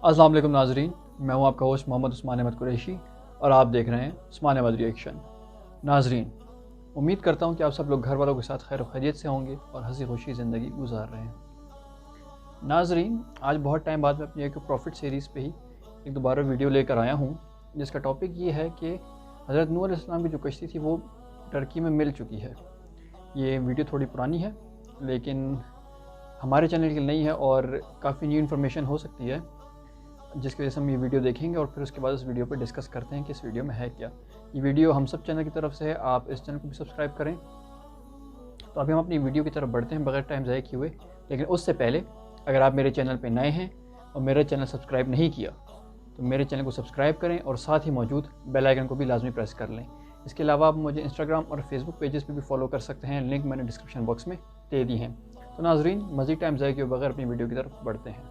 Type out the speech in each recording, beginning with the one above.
السلام علیکم ناظرین، میں ہوں آپ کا ہوسٹ محمد عثمان احمد قریشی اور آپ دیکھ رہے ہیں عثمان احمد ریئیکشن۔ ناظرین، امید کرتا ہوں کہ آپ سب لوگ گھر والوں کے ساتھ خیر و خیریت سے ہوں گے اور ہنسی خوشی زندگی گزار رہے ہیں۔ ناظرین، آج بہت ٹائم بعد میں اپنی ایک پروفٹ سیریز پہ ہی ایک دوبارہ ویڈیو لے کر آیا ہوں، جس کا ٹاپک یہ ہے کہ حضرت نوح علیہ السلام کی جو کشتی تھی وہ ٹرکی میں مل چکی ہے۔ یہ ویڈیو تھوڑی پرانی ہے لیکن ہمارے چینل کے لیے نہیں ہے اور کافی نیو انفارمیشن ہو سکتی ہے، جس کی وجہ سے ہم یہ ویڈیو دیکھیں گے اور پھر اس کے بعد اس ویڈیو پہ ڈسکس کرتے ہیں کہ اس ویڈیو میں ہے کیا۔ یہ ویڈیو ہم سب چینل کی طرف سے ہے، آپ اس چینل کو بھی سبسکرائب کریں۔ تو ابھی ہم اپنی ویڈیو کی طرف بڑھتے ہیں بغیر ٹائم ضائع کیے ہوئے، لیکن اس سے پہلے اگر آپ میرے چینل پہ نئے ہیں اور میرا چینل سبسکرائب نہیں کیا تو میرے چینل کو سبسکرائب کریں اور ساتھ ہی موجود بیل آئیکن کو بھی لازمی پریس کر لیں۔ اس کے علاوہ آپ مجھے انسٹاگرام اور فیس بک پیجز پہ بھی فالو کر سکتے ہیں، لنک میں نے ڈسکرپشن باکس میں دے دی ہیں۔ تو ناظرین، مزید ٹائم ضائع کیے بغیر اپنی ویڈیو کی طرف بڑھتے ہیں۔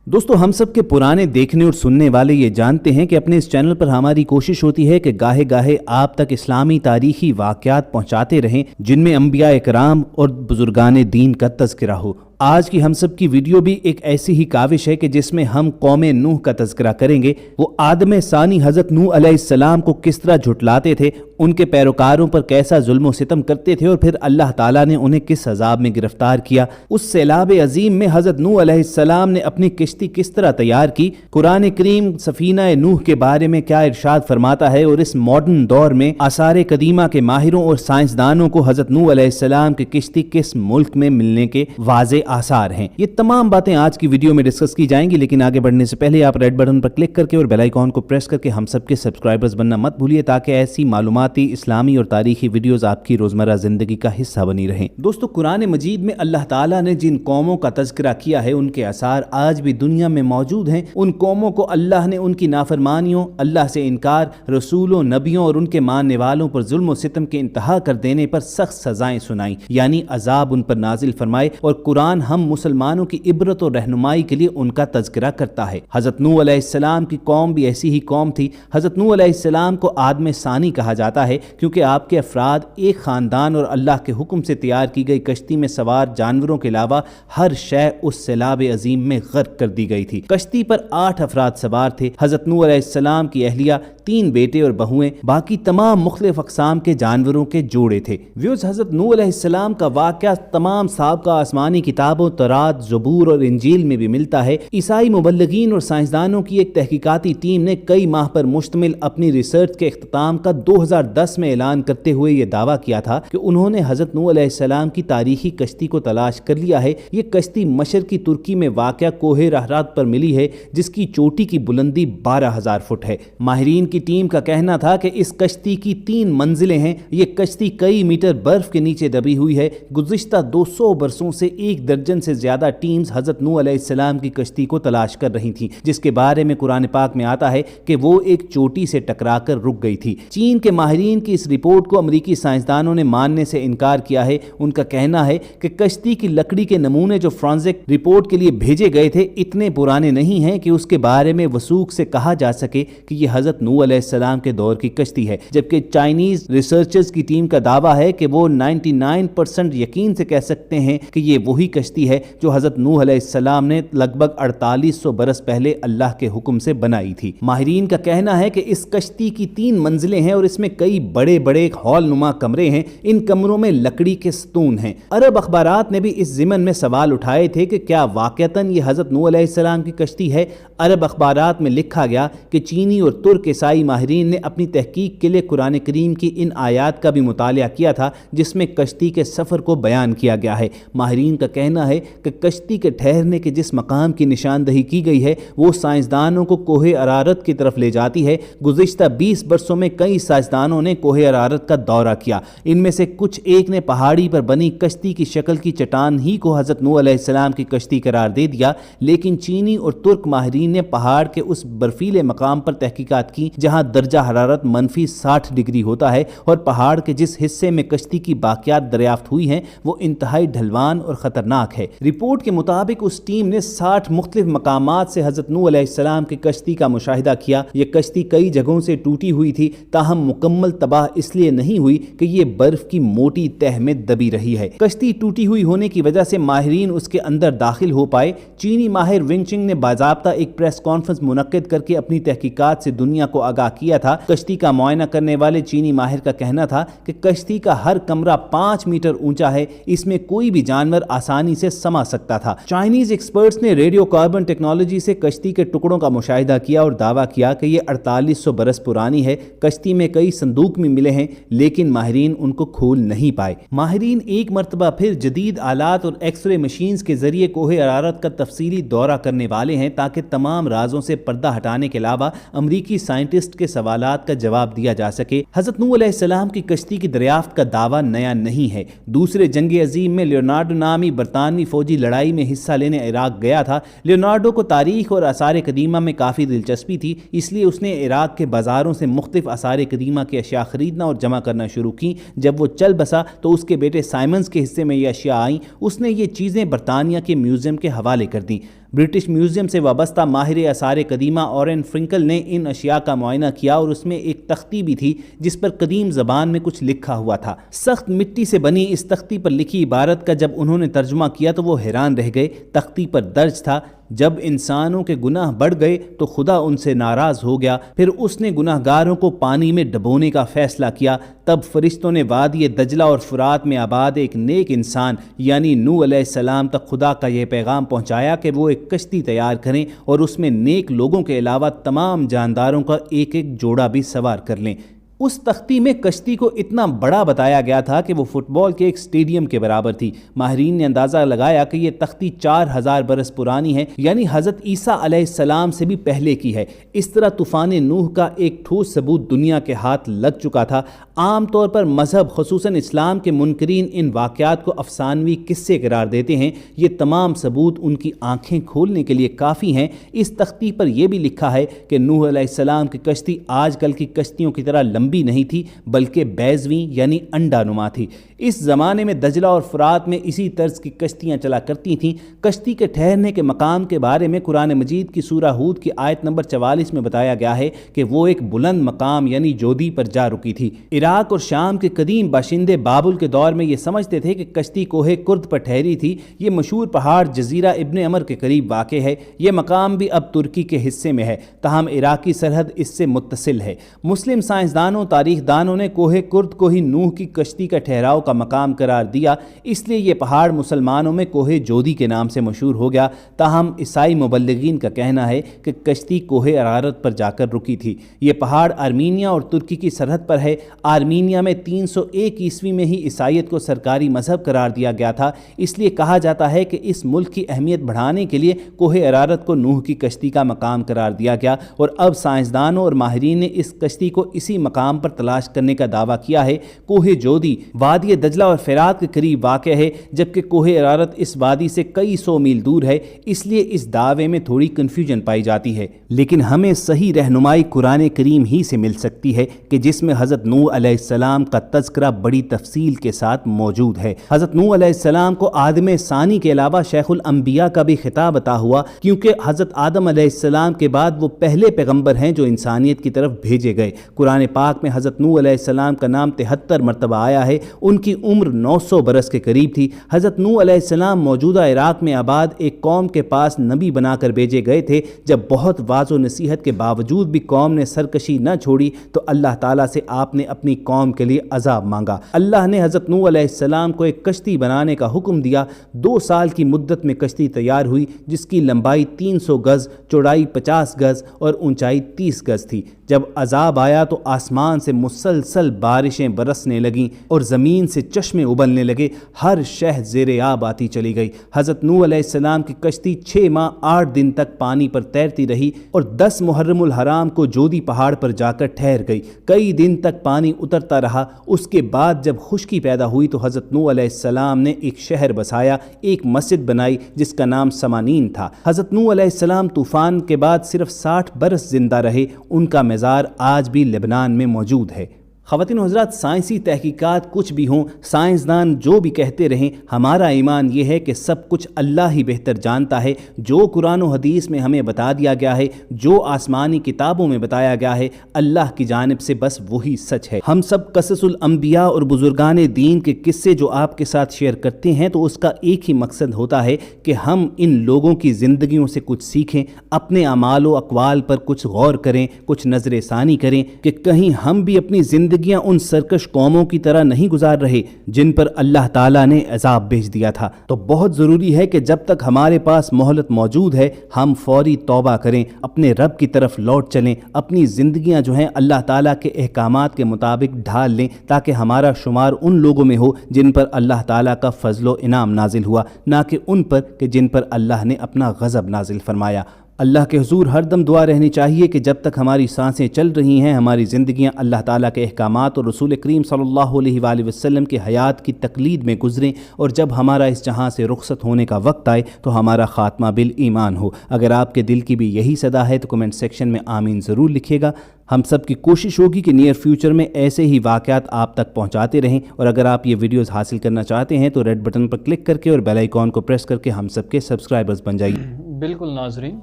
دوستو، ہم سب کے پرانے دیکھنے اور سننے والے یہ جانتے ہیں کہ اپنے اس چینل پر ہماری کوشش ہوتی ہے کہ گاہے گاہے آپ تک اسلامی تاریخی واقعات پہنچاتے رہیں جن میں انبیاء اکرام اور بزرگان دین کا تذکرہ ہو۔ آج کی ہم سب کی ویڈیو بھی ایک ایسی ہی کاوش ہے کہ جس میں ہم قوم نوح کا تذکرہ کریں گے۔ وہ آدم ثانی حضرت نوح علیہ السلام کو کس طرح جھٹلاتے تھے، ان کے پیروکاروں پر کیسا ظلم و ستم کرتے تھے اور پھر اللہ تعالیٰ نے انہیں کس عذاب میں گرفتار کیا۔ اس سیلاب عظیم میں حضرت نوح علیہ السلام نے اپنی کشتی کس طرح تیار کی۔ قرآن کریم سفینہ نوح کے بارے میں کیا ارشاد فرماتا ہے اور اس ماڈرن دور میں آثار قدیمہ کے ماہروں اور سائنسدانوں کو حضرت نوح علیہ السلام کی کشتی کس ملک میں ملنے کے واضح آثار ہیں۔ یہ تمام باتیں آج کی ویڈیو میں ڈسکس کی جائیں گی، لیکن آگے بڑھنے سے پہلے آپ ریڈ بٹن پر کلک کر کے اور بیل آئیکن کو پریس کر کے ہم سب کے سبسکرائبرز بننا مت بھولیے، تاکہ ایسی معلوماتی، اسلامی اور تاریخی ویڈیوز آپ کی روزمرہ زندگی کا حصہ بنی رہیں۔ دوستو، قرآن مجید میں اللہ تعالیٰ نے جن قوموں کا تذکرہ کیا ہے ان کے آثار آج بھی دنیا میں موجود ہیں۔ ان قوموں کو اللہ نے ان کی نافرمانیوں، اللہ سے انکار، رسولوں، نبیوں اور ان کے ماننے والوں پر ظلم و ستم کے انتہا کر دینے پر سخت سزائیں سنائیں، یعنی عذاب ان پر نازل فرمائے، اور قرآن ہم مسلمانوں کی عبرت اور رہنمائی کے لیے ان کا تذکرہ کرتا ہے۔ حضرت نوح علیہ السلام کی قوم بھی ایسی ہی قوم تھی۔ حضرت نوح علیہ السلام کو آدم ثانی کہا جاتا ہے کیونکہ آپ کے افراد ایک خاندان اور اللہ کے حکم سے تیار کی گئی کشتی میں سوار جانوروں کے علاوہ ہر شے اس سیلاب عظیم میں غرق کر دی گئی تھی۔ کشتی پر 8 افراد سوار تھے۔ حضرت نوح علیہ السلام کی اہلیہ، 3 بیٹے اور بہویں، باقی تمام مختلف اقسام کے جانوروں کے جوڑے تھے۔ ویوز، حضرت نوح علیہ السلام کا واقعہ تمام سابقہ آسمانی کتابوں تورات، زبور اور انجیل میں بھی ملتا ہے۔ عیسائی مبلغین اور سائنسدانوں کی ایک تحقیقاتی ٹیم نے کئی ماہ پر مشتمل اپنی ریسرچ کے اختتام کا 2010 میں اعلان کرتے ہوئے یہ دعویٰ کیا تھا کہ انہوں نے حضرت نوح علیہ السلام کی تاریخی کشتی کو تلاش کر لیا ہے۔ یہ کشتی مشرقی ترکی میں واقع کوہ رہرات پر ملی ہے، جس کی چوٹی کی بلندی 12,000 فٹ ہے۔ ماہرین کی ٹیم کا کہنا تھا کہ اس کشتی کی 3 منزلیں ہیں۔ یہ کشتی کئی میٹر برف کے نیچے دبی ہوئی ہے۔ گزشتہ 200 برسوں سے 1 درجن سے زیادہ ٹیمز حضرت نوح علیہ السلام کی کشتی کو تلاش کر رہی تھیں، جس کے بارے میں قرآن پاک میں آتا ہے کہ وہ ایک چوٹی سے ٹکرا کر رک گئی تھی۔ چین کے ماہرین کی اس رپورٹ کو امریکی سائنسدانوں نے ماننے سے انکار کیا ہے۔ ان کا کہنا ہے کہ کشتی کی لکڑی کے نمونے جو فرانزک رپورٹ کے لیے بھیجے گئے تھے اتنے پرانے نہیں ہیں کہ اس کے بارے میں وثوق سے کہا جا سکے کہ یہ حضرت نوح علیہ السلام کے دور کی کشتی ہے، جبکہ چائنیز ریسرچرز کی ٹیم کا دعویٰ ہے کہ وہ 99% یقین سے کہہ سکتے ہیں کہ یہ وہی کشتی ہے جو حضرت نوح علیہ السلام نے لگ بھگ 4800 برس پہلے اللہ کے حکم سے بنائی تھی۔ ماہرین کا کہنا ہے کہ اس کشتی کی 3 منزلیں ہیں اور اس میں کئی بڑے بڑے ہال نما کمرے ہیں۔ ان کمروں میں لکڑی کے ستون ہیں۔ عرب اخبارات نے بھی اس ضمن میں سوال اٹھائے تھے کہ کیا واقعتاً یہ حضرت نوح علیہ السلام کی کشتی ہے۔ عرب اخبارات میں لکھا گیا کہ چینی اور ترک عیسائی ماہرین نے اپنی تحقیق کے لیے قرآن کریم کی ان آیات کا بھی مطالعہ کیا تھا جس میں کشتی کے سفر کو بیان کیا گیا ہے۔ ماہرین کا کہنا ہے کہ کشتی کے ٹھہرنے کے جس مقام کی نشاندہی کی گئی ہے وہ سائنسدانوں کو کوہ ارارات کی طرف لے جاتی ہے۔ گزشتہ 20 برسوں میں کئی سائنسدانوں نے کوہ ارارات کا دورہ کیا۔ ان میں سے کچھ ایک نے پہاڑی پر بنی کشتی کی شکل کی چٹان ہی کو حضرت نوح علیہ السلام کی کشتی قرار دے دیا، لیکن چینی اور ترک ماہرین نے پہاڑ کے اس برفیلے مقام پر تحقیقات کی جہاں درجہ حرارت -60 ڈگری ہوتا ہے اور پہاڑ کے جس حصے میں کشتی کی باقیات دریافت ہوئی ہیں وہ انتہائی ڈھلوان اور خطرناک ہے۔ رپورٹ کے مطابق اس ٹیم نے 60 مختلف مقامات سے حضرت نوح علیہ السلام کی کشتی کا مشاہدہ کیا۔ یہ کشتی کئی جگہوں سے ٹوٹی ہوئی تھی، تاہم مکمل تباہ اس لیے نہیں ہوئی کہ یہ برف کی موٹی تہ میں دبی رہی ہے۔ کشتی ٹوٹی ہوئی ہونے کی وجہ سے ماہرین اس کے اندر داخل ہو پائے۔ چینی ماہر ونچنگ نے باضابطہ ایک پریس کانفرنس منعقد کر کے اپنی تحقیقات سے دنیا کو آگاہ کیا تھا۔ کشتی کا معائنہ کرنے والے چینی ماہر کا کہنا تھا کہ کشتی کا ہر کمرہ 5 میٹر اونچا ہے، اس میں کوئی بھی جانور آسانی سے سما سکتا تھا۔ چائنیز ایکسپرٹس نے ریڈیو کاربن ٹیکنالوجی سے کشتی کے ٹکڑوں کا مشاہدہ کیا اور دعویٰ کیا کہ یہ 4800 برس پرانی ہے۔ کشتی میں کئی صندوق بھی ملے ہیں لیکن ماہرین ان کو کھول نہیں پائے۔ ماہرین ایک مرتبہ پھر جدید آلات اور ایکس رے مشینز کے ذریعے کوہ ارارات کا تفصیلی دورہ کرنے والے ہیں تاکہ تمام رازوں سے پردہ ہٹانے کے علاوہ امریکی سائنٹسٹ کے سوالات کا جواب دیا جا سکے۔ حضرت نوح علیہ السلام کی کشتی کی دریافت کا دعویٰ نیا نہیں ہے۔ دوسرے جنگ عظیم میں لیونارڈو نامی برطانوی فوجی لڑائی میں حصہ لینے عراق گیا تھا۔ لیونارڈو کو تاریخ اور آثار قدیمہ میں کافی دلچسپی تھی، اس لیے اس نے عراق کے بازاروں سے مختلف آثار قدیمہ کی اشیاء خریدنا اور جمع کرنا شروع کی۔ جب وہ چل بسا تو اس کے بیٹے سائمنز کے حصے میں یہ اشیاء آئیں۔ اس نے یہ چیزیں برطانیہ کے میوزیم کے حوالے کر دیں۔ برٹش میوزیم سے وابستہ ماہر آثار قدیمہ اورین فرنکل نے ان اشیاء کا معائنہ کیا اور اس میں ایک تختی بھی تھی جس پر قدیم زبان میں کچھ لکھا ہوا تھا۔ سخت مٹی سے بنی اس تختی پر لکھی عبارت کا جب انہوں نے ترجمہ کیا تو وہ حیران رہ گئے۔ تختی پر درج تھا، جب انسانوں کے گناہ بڑھ گئے تو خدا ان سے ناراض ہو گیا، پھر اس نے گناہ گاروں کو پانی میں ڈبونے کا فیصلہ کیا۔ تب فرشتوں نے وادی دجلہ اور فرات میں آباد ایک نیک انسان یعنی نوح علیہ السلام تک خدا کا یہ پیغام پہنچایا کہ وہ ایک کشتی تیار کریں اور اس میں نیک لوگوں کے علاوہ تمام جانداروں کا ایک ایک جوڑا بھی سوار کر لیں۔ اس تختی میں کشتی کو اتنا بڑا بتایا گیا تھا کہ وہ فٹ بال کے ایک سٹیڈیم کے برابر تھی۔ ماہرین نے اندازہ لگایا کہ یہ تختی 4000 برس پرانی ہے، یعنی حضرت عیسیٰ علیہ السلام سے بھی پہلے کی ہے۔ اس طرح طوفان نوح کا ایک ٹھوس ثبوت دنیا کے ہاتھ لگ چکا تھا۔ عام طور پر مذہب خصوصاً اسلام کے منکرین ان واقعات کو افسانوی قصے قرار دیتے ہیں۔ یہ تمام ثبوت ان کی آنکھیں کھولنے کے لیے کافی ہیں۔ اس تختی پر یہ بھی لکھا ہے کہ نوح علیہ السلام کی کشتی آج کل کی کشتیوں کی طرح لمبی نہیں تھی بلکہ بیضویں یعنی انڈا نما تھی۔ اس زمانے میں دجلہ اور فرات میں اسی طرز کی کشتیاں چلا کرتی تھیں۔ کشتی کے ٹھہرنے کے مقام کے بارے میں قرآن مجید کی سورہ ہود کی آیت نمبر 44 میں بتایا گیا ہے کہ وہ ایک بلند مقام یعنی جودی پر جا رکی تھی۔ عراق اور شام کے قدیم باشندے بابل کے دور میں یہ سمجھتے تھے کہ کشتی کوہ کرد پر ٹھہری تھی۔ یہ مشہور پہاڑ جزیرہ ابن عمر کے قریب واقع ہے۔ یہ مقام بھی اب ترکی کے حصے میں ہے، تاہم عراقی سرحد اس سے متصل ہے۔ مسلم سائنسدانوں تاریخ دانوں نے کوہ کرد کو ہی نوح کی کشتی کا ٹھہراؤ کا مقام قرار دیا، اس لیے یہ پہاڑ مسلمانوں میں کوہ جودی کے نام سے مشہور ہو گیا۔ تاہم عیسائی مبلغین کا کہنا ہے کہ کشتی کوہ ارارات پر جا کر رکی تھی۔ یہ پہاڑ آرمینیا اور ترکی کی سرحد پر ہے۔ آرمینیا میں 301 عیسوی میں ہی عیسائیت کو سرکاری مذہب قرار دیا گیا تھا، اس لیے کہا جاتا ہے کہ اس ملک کی اہمیت بڑھانے کے لیے کوہ ارارات کو نوح کی کشتی کا مقام قرار دیا گیا، اور اب سائنسدانوں اور ماہرین نے اس کشتی کو اسی مقام پر تلاش کرنے کا دعویٰ کیا ہے۔ کوہ جودی وادی دجلہ اور فرات کے قریب واقع ہے، جبکہ کوہ ارارات اس وادی سے کئی سو میل دور ہے، اس لیے اس دعوے میں تھوڑی کنفیوژن پائی جاتی ہے۔ لیکن ہمیں صحیح رہنمائی قرآن کریم ہی سے مل سکتی ہے کہ جس میں حضرت نوح علیہ السلام کا تذکرہ بڑی تفصیل کے ساتھ موجود ہے۔ حضرت نوح علیہ السلام کو آدم ثانی کے علاوہ شیخ الانبیاء کا بھی خطاب عطا ہوا، کیونکہ حضرت آدم علیہ السلام کے بعد وہ پہلے پیغمبر ہیں جو انسانیت کی طرف بھیجے گئے۔ قرآن پاک میں حضرت نوح علیہ السلام کا نام 73 مرتبہ آیا ہے۔ ان کی عمر 900 برس کے قریب تھی۔ حضرت نوح علیہ السلام موجودہ عراق میں آباد ایک قوم کے پاس نبی بنا کر بھیجے گئے تھے۔ جب بہت واضح و نصیحت کے باوجود بھی قوم نے سرکشی نہ چھوڑی تو اللہ تعالیٰ سے آپ نے اپنی قوم کے لیے عذاب مانگا۔ اللہ نے حضرت نوح علیہ السلام کو ایک کشتی بنانے کا حکم دیا۔ 2 سال کی مدت میں کشتی تیار ہوئی، جس کی لمبائی 300 گز، چوڑائی 50 گز اور اونچائی 30 گز تھی۔ جب عذاب آیا تو آسمان سے مسلسل بارشیں برسنے لگیں اور زمین سے چشمے ابلنے لگے، ہر شہ زیر آب آتی چلی گئی۔ حضرت نوح علیہ السلام کی کشتی 6 ماہ 8 دن تک پانی پر تیرتی رہی اور 10 محرم الحرام کو جودی پہاڑ پر جا کر ٹھہر گئی۔ کئی دن تک پانی اترتا رہا۔ اس کے بعد جب خشکی پیدا ہوئی تو حضرت نوح علیہ السلام نے ایک شہر بسایا، ایک مسجد بنائی جس کا نام سمانین تھا۔ حضرت نوح علیہ السلام طوفان کے بعد صرف 60 برس زندہ رہے۔ ان کا مزار آج بھی لبنان میں موجود ہے۔ خواتین و حضرات، سائنسی تحقیقات کچھ بھی ہوں، سائنسدان جو بھی کہتے رہیں، ہمارا ایمان یہ ہے کہ سب کچھ اللہ ہی بہتر جانتا ہے۔ جو قرآن و حدیث میں ہمیں بتا دیا گیا ہے، جو آسمانی کتابوں میں بتایا گیا ہے، اللہ کی جانب سے بس وہی سچ ہے۔ ہم سب قصص الانبیاء اور بزرگان دین کے قصے جو آپ کے ساتھ شیئر کرتے ہیں، تو اس کا ایک ہی مقصد ہوتا ہے کہ ہم ان لوگوں کی زندگیوں سے کچھ سیکھیں، اپنے اعمال و اقوال پر کچھ غور کریں، کچھ نظر ثانی کریں کہ کہیں ہم بھی اپنی زندگیاں ان سرکش قوموں کی طرح نہیں گزار رہے جن پر اللہ تعالیٰ نے عذاب بھیج دیا تھا۔ تو بہت ضروری ہے کہ جب تک ہمارے پاس مہلت موجود ہے، ہم فوری توبہ کریں، اپنے رب کی طرف لوٹ چلیں، اپنی زندگیاں جو ہیں اللہ تعالیٰ کے احکامات کے مطابق ڈھال لیں، تاکہ ہمارا شمار ان لوگوں میں ہو جن پر اللہ تعالیٰ کا فضل و انعام نازل ہوا، نہ کہ ان پر کہ جن پر اللہ نے اپنا غضب نازل فرمایا۔ اللہ کے حضور ہر دم دعا رہنی چاہیے کہ جب تک ہماری سانسیں چل رہی ہیں، ہماری زندگیاں اللہ تعالیٰ کے احکامات اور رسول کریم صلی اللہ علیہ وآلہ وسلم کی حیات کی تقلید میں گزریں، اور جب ہمارا اس جہاں سے رخصت ہونے کا وقت آئے تو ہمارا خاتمہ بالایمان ہو۔ اگر آپ کے دل کی بھی یہی صدا ہے تو کمنٹ سیکشن میں آمین ضرور لکھیے گا۔ ہم سب کی کوشش ہوگی کہ نیئر فیوچر میں ایسے ہی واقعات آپ تک پہنچاتے رہیں، اور اگر آپ یہ ویڈیوز حاصل کرنا چاہتے ہیں تو ریڈ بٹن پر کلک کر کے اور بیل آئیکن کو پریس کر کے ہم سب کے سبسکرائبرز بن جائیے۔ بالکل ناظرین،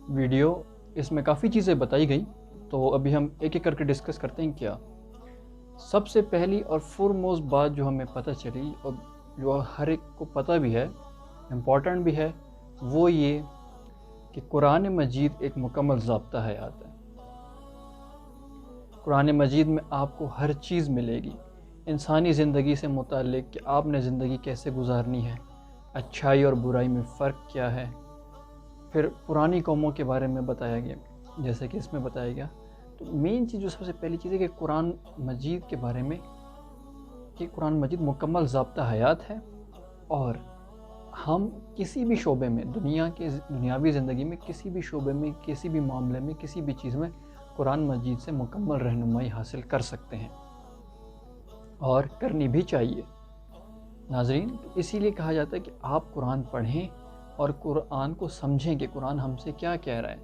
ویڈیو اس میں کافی چیزیں بتائی گئی، تو ابھی ہم ایک ایک کر کے ڈسکس کرتے ہیں۔ کیا سب سے پہلی اور فورموسٹ بات جو ہمیں پتہ چلی اور جو ہر ایک کو پتہ بھی ہے، امپورٹنٹ بھی ہے، وہ یہ کہ قرآن مجید ایک مکمل ضابطہ حیات ہے۔ قرآن مجید میں آپ کو ہر چیز ملے گی انسانی زندگی سے متعلق، کہ آپ نے زندگی کیسے گزارنی ہے، اچھائی اور برائی میں فرق کیا ہے۔ پھر پرانی قوموں کے بارے میں بتایا گیا، جیسے کہ اس میں بتایا گیا۔ تو مین چیز جو سب سے پہلی چیز ہے کہ قرآن مجید کے بارے میں کہ قرآن مجید مکمل ضابطہ حیات ہے، اور ہم کسی بھی شعبے میں، دنیاوی زندگی میں کسی بھی شعبے میں، کسی بھی معاملے میں، کسی بھی چیز میں قرآن مجید سے مکمل رہنمائی حاصل کر سکتے ہیں، اور کرنی بھی چاہیے۔ ناظرین، اسی لیے کہا جاتا ہے کہ آپ قرآن پڑھیں اور قرآن کو سمجھیں کہ قرآن ہم سے کیا کہہ رہا ہے۔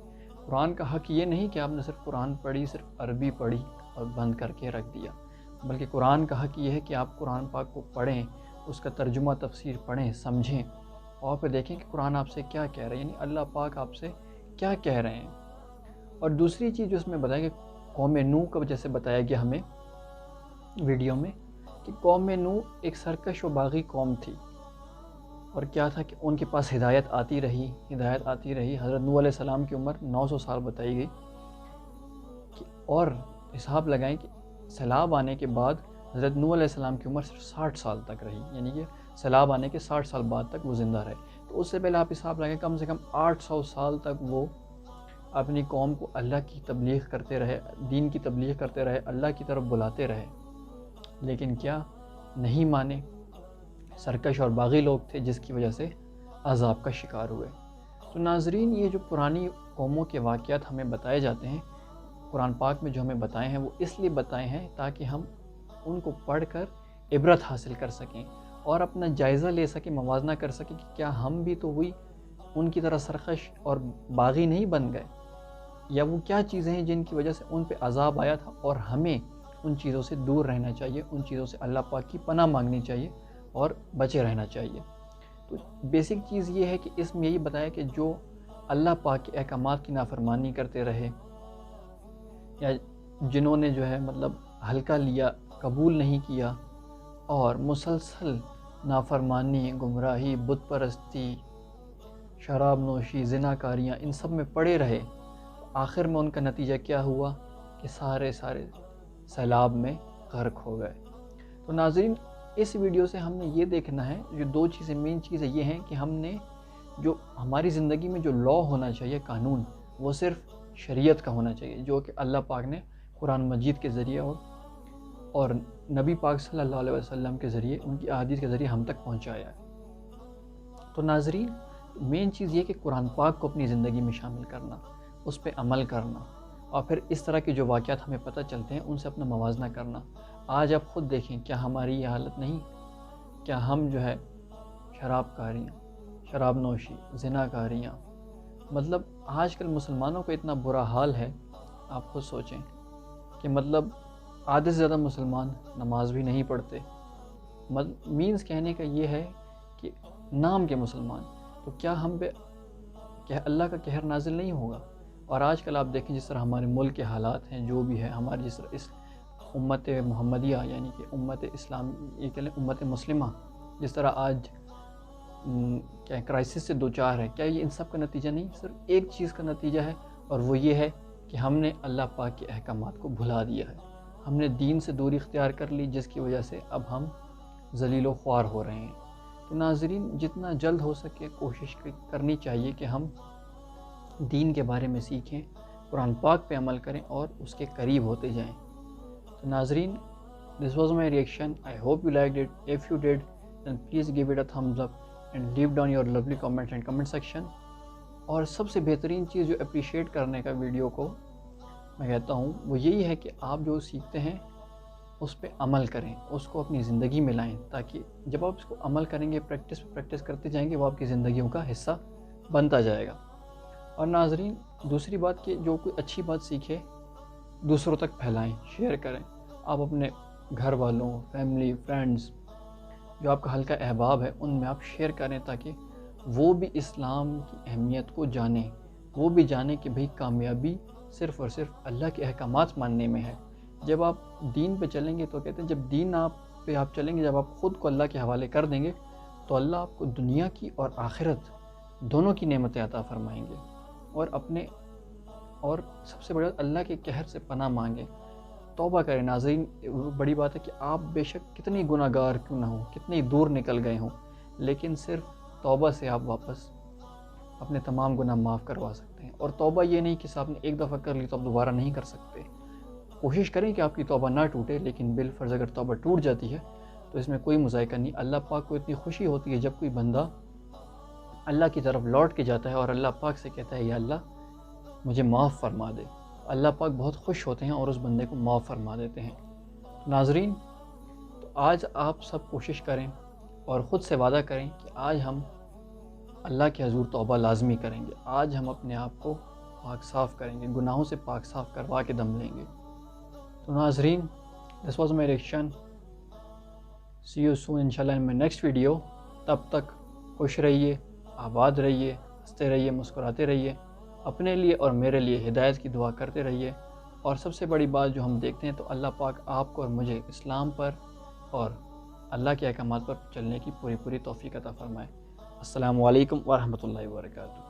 قرآن کا حق یہ نہیں کہ آپ نے صرف قرآن پڑھی، صرف عربی پڑھی اور بند کر کے رکھ دیا، بلکہ قرآن کا حق یہ ہے کہ آپ قرآن پاک کو پڑھیں، اس کا ترجمہ تفسیر پڑھیں، سمجھیں، اور پھر دیکھیں کہ قرآن آپ سے کیا کہہ رہا ہے، یعنی اللہ پاک آپ سے کیا کہہ رہے ہیں۔ اور دوسری چیز جو اس میں بتایا کہ قوم نوح کا جیسے بتایا گیا ہمیں ویڈیو میں، کہ قوم نوح ایک سرکش و باغی قوم تھی، اور کیا تھا کہ ان کے پاس ہدایت آتی رہی۔ حضرت نوح علیہ السلام کی عمر 900 سال بتائی گئی، اور حساب لگائیں کہ سیلاب آنے کے بعد حضرت نوح علیہ السلام کی عمر صرف 60 سال تک رہی، یعنی کہ سیلاب آنے کے 60 سال بعد تک وہ زندہ رہے۔ تو اس سے پہلے آپ حساب لگائیں کم سے کم 800 سال تک وہ اپنی قوم کو اللہ کی تبلیغ کرتے رہے، دین کی تبلیغ کرتے رہے، اللہ کی طرف بلاتے رہے، لیکن کیا نہیں مانے، سرکش اور باغی لوگ تھے، جس کی وجہ سے عذاب کا شکار ہوئے۔ تو ناظرین، یہ جو پرانی قوموں کے واقعات ہمیں بتائے جاتے ہیں قرآن پاک میں، جو ہمیں بتائے ہیں، وہ اس لیے بتائے ہیں تاکہ ہم ان کو پڑھ کر عبرت حاصل کر سکیں اور اپنا جائزہ لے سکیں، موازنہ کر سکیں کہ کیا ہم بھی تو ہوئی ان کی طرح سرکش اور باغی نہیں بن گئے، یا وہ کیا چیزیں ہیں جن کی وجہ سے ان پہ عذاب آیا تھا، اور ہمیں ان چیزوں سے دور رہنا چاہیے، ان چیزوں سے اللہ پاک کی پناہ مانگنی چاہیے اور بچے رہنا چاہیے۔ تو بیسک چیز یہ ہے کہ اس میں یہی بتایا کہ جو اللہ پاک کے احکامات کی نافرمانی کرتے رہے، یا جنہوں نے جو ہے ہلکا لیا، قبول نہیں کیا، اور مسلسل نافرمانی، گمراہی، بت پرستی، شراب نوشی، زنا کاریاں، ان سب میں پڑے رہے، آخر میں ان کا نتیجہ کیا ہوا کہ سارے سیلاب میں غرق ہو گئے۔ تو ناظرین، اس ویڈیو سے ہم نے یہ دیکھنا ہے، جو دو چیزیں مین چیزیں یہ ہیں کہ ہم نے جو ہماری زندگی میں جو لا ہونا چاہیے، قانون، وہ صرف شریعت کا ہونا چاہیے، جو کہ اللہ پاک نے قرآن مجید کے ذریعے اور نبی پاک صلی اللہ علیہ وسلم کے ذریعے، ان کی احادیث کے ذریعے ہم تک پہنچایا ہے۔ تو ناظرین، مین چیز یہ کہ قرآن پاک کو اپنی زندگی میں شامل کرنا، اس پہ عمل کرنا، اور پھر اس طرح کے جو واقعات ہمیں پتہ چلتے ہیں ان سے اپنا موازنہ کرنا۔ آج آپ خود دیکھیں، کیا ہماری یہ حالت نہیں؟ کیا ہم جو ہے شراب نوشی، زنا کاریاں، آج کل مسلمانوں کا اتنا برا حال ہے آپ خود سوچیں کہ مطلب آدھے سے زیادہ مسلمان نماز بھی نہیں پڑھتے، مینس کہنے کا یہ ہے کہ نام کے مسلمان، تو کیا ہم پہ اللہ کا قہر نازل نہیں ہوگا؟ اور آج کل آپ دیکھیں جس طرح ہمارے ملک کے حالات ہیں، جو بھی ہے ہماری جس طرح اس امت محمدیہ یعنی کہ امت اسلام، یہ کہہ لیں امت مسلمہ جس طرح آج کیا کرائسس سے دوچار ہے، کیا یہ ان سب کا نتیجہ نہیں صرف ایک چیز کا نتیجہ ہے، اور وہ یہ ہے کہ ہم نے اللہ پاک کے احکامات کو بھلا دیا ہے، ہم نے دین سے دوری اختیار کر لی، جس کی وجہ سے اب ہم ذلیل و خوار ہو رہے ہیں۔ تو ناظرین، جتنا جلد ہو سکے کوشش کرنی چاہیے کہ ہم دین کے بارے میں سیکھیں، قرآن پاک پہ عمل کریں اور اس کے قریب ہوتے جائیں۔ تو ناظرین، this was my reaction. I hope you liked it. If you did, then please give it a thumbs up and leave down your lovely comments in comment section. اور سب سے بہترین چیز جو اپریشیٹ کرنے کا ویڈیو کو میں کہتا ہوں وہ یہی ہے کہ آپ جو سیکھتے ہیں اس پہ عمل کریں، اس کو اپنی زندگی میں لائیں، تاکہ جب آپ اس کو عمل کریں گے، پریکٹس کرتے جائیں گے، وہ آپ کی زندگیوں کا حصہ بنتا جائے گا۔ اور ناظرین، دوسری بات کہ جو کوئی اچھی بات سیکھے دوسروں تک پھیلائیں، شیئر کریں۔ آپ اپنے گھر والوں، فیملی، فرینڈز، جو آپ کا ہلکا احباب ہے، ان میں آپ شیئر کریں تاکہ وہ بھی اسلام کی اہمیت کو جانیں، وہ بھی جانیں کہ بھئی کامیابی صرف اور صرف اللہ کے احکامات ماننے میں ہے۔ جب آپ دین پہ چلیں گے تو کہتے ہیں جب دین پہ آپ چلیں گے، جب آپ خود کو اللہ کے حوالے کر دیں گے تو اللہ آپ کو دنیا کی اور آخرت دونوں کی نعمتیں عطا فرمائیں گے، اور سب سے بڑا اللہ کے قہر سے پناہ مانگیں، توبہ کریں۔ ناظرین، بڑی بات ہے کہ آپ بے شک کتنی گناہ گار کیوں نہ ہوں، کتنی دور نکل گئے ہوں، لیکن صرف توبہ سے آپ واپس اپنے تمام گناہ معاف کروا سکتے ہیں۔ اور توبہ یہ نہیں کہ آپ نے ایک دفعہ کر لی تو آپ دوبارہ نہیں کر سکتے۔ کوشش کریں کہ آپ کی توبہ نہ ٹوٹے، لیکن بالفرض اگر توبہ ٹوٹ جاتی ہے تو اس میں کوئی مذائقہ نہیں۔ اللہ پاک کو اتنی خوشی ہوتی ہے جب کوئی بندہ اللہ کی طرف لوٹ کے جاتا ہے اور اللہ پاک سے کہتا ہے یا اللہ مجھے معاف فرما دے، اللہ پاک بہت خوش ہوتے ہیں اور اس بندے کو معاف فرما دیتے ہیں۔ ناظرین، تو آج آپ سب کوشش کریں اور خود سے وعدہ کریں کہ آج ہم اللہ کے حضور توبہ لازمی کریں گے، آج ہم اپنے آپ کو پاک صاف کریں گے، گناہوں سے پاک صاف کروا کے دم لیں گے۔ تو ناظرین، this was my reaction. See you soon انشاءاللہ in my next video. تب تک خوش رہیے، آباد رہیے، ہنستے رہیے، مسکراتے رہیے، اپنے لیے اور میرے لیے ہدایت کی دعا کرتے رہیے۔ اور سب سے بڑی بات جو ہم دیکھتے ہیں تو اللہ پاک آپ کو اور مجھے اسلام پر اور اللہ کے احکامات پر چلنے کی پوری توفیق عطا فرمائے۔ السلام علیکم ورحمۃ اللہ وبرکاتہ۔